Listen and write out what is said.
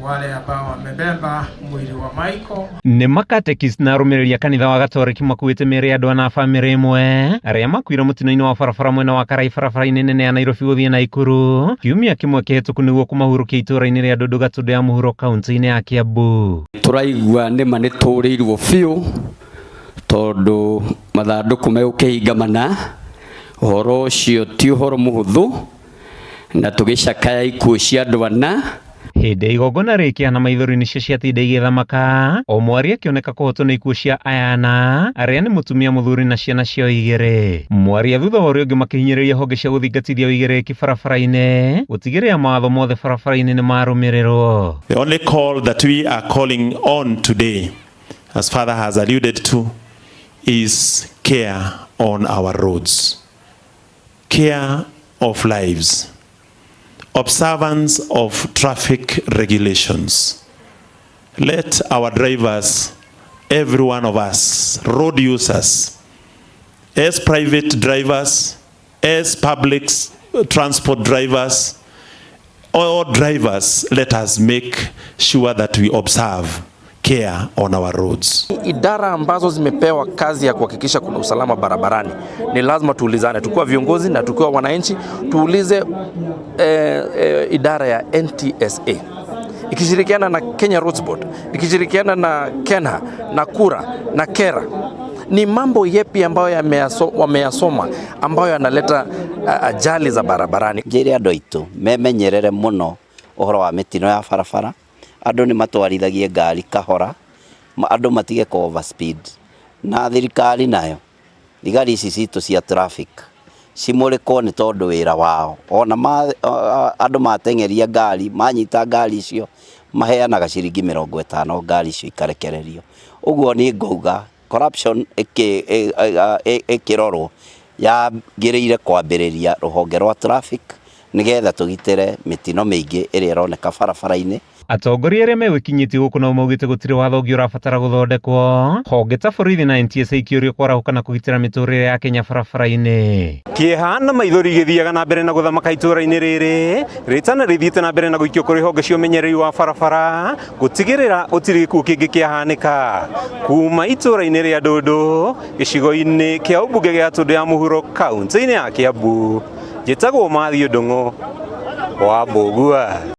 wale ambao wamebeba mwili wa Michael. Ni makatekis na arũmĩrĩri kanitha wa Gatoreki makuĩte mĩĩrĩ ya andũ ana bamĩrĩ ĩmwe arĩa makuire mũtino-inĩ wa barabara mwena wa Karai barabara-inĩ nene ya Nairobi gũthiĩ Naikuru kiumia kĩmwe kĩhĩtũku nĩguo kũmahurũkia itũũra-inĩ rĩa Ndundu Gatundu ya mũhuro kaunti-inĩ ya Kiambu. Tũraigua nĩma nĩ tũrĩirwo biũ tondũ mathandũkũ megũkĩhingamana. Ũhoro ũcio ti ũhoro mũhũthũ na tũgĩcakaya ikuũ cia andũ ana. Hĩndĩ igongona rĩkĩhana maithori nĩcio ciatinda igĩthamaka, o mwarĩ akĩoneka kũhotwo nĩ ikuũ cia ayana arĩa nĩ mũtumia mũthuri na ciana ciao igĩrĩ. Mwarĩ thutha wa ũrĩa ũngĩ makĩhinyĩrĩria honge cia gũthingatithia ũigĩrĩrĩki barabara-inĩ gũtigĩrĩra mawatho mothe barabara-inĩ nĩ marũmĩrĩrwo. The only call that we are calling on today, as Father has alluded to, is care on our roads, care of lives, observance of traffic regulations. Let our drivers, every one of us, road users, as private drivers, as public transport drivers, all drivers, let us make sure that we observe care on our roads. Idara ambazo zimepewa kazi ya kuhakikisha kuna usalama barabarani ni lazima tuulizane, tukiwa viongozi na tukiwa wananchi, tuulize idara ya NTSA ikishirikiana na Kenya Roads Board, ikishirikiana na Kenha na Kura na Kera, ni mambo yepi ambayo wameyasoma ambayo yanaleta ajali za barabarani. Njĩre andũ aitũ memenyerere mũno ũhoro wa mĩtino ya barabara. Andũ nĩ matwarithagie ngari kahora, andũ matige ku overspeed, na thirikari nayo thigari ici citũ cia traffic cimũrĩkwo nĩ tondũ wĩra wao. Ona andũ mateng'eria ngari, manyita ngari icio maheanaga ciringi 50 ngari icio ikarekererio. Ũguo nĩ ngauga corruption ĩkĩrorwo yagĩrĩire kwambĩrĩria rũhonge rwa traffic nĩgetha tũgitĩre mĩtino mĩingĩ ĩrĩa ĩroneka barabara-inĩ. Atongoria arĩa megwĩkinyĩtie gũkũ nao maugĩte gũtirĩ watho ũngĩ ũrabatara gũthondekwo, honge ta borithi na NTSA ikĩũrio kwarahũka na kũgitĩra mĩtũrĩre ya Kenya barabara-inĩ. Kĩeha na maithori igĩthiaga na mbere na gũthamaka itũũra-inĩ rĩrĩ, rĩtana rĩthiĩte na mbere na gũikio kũrĩ honge cia ũmenyereri wa barabara gũtigĩrĩra gũtirĩ gĩkuũ kĩngĩ kĩahanĩka. Kuma itũũra-inĩ rĩa Ndundu gĩcigo-inĩ kĩa ũmbunge gĩa Ndundu ya mũhuro kaunti-inĩ ya Kiambu, njĩtagwo Mathiũ Ndung'u wa Mbũgua.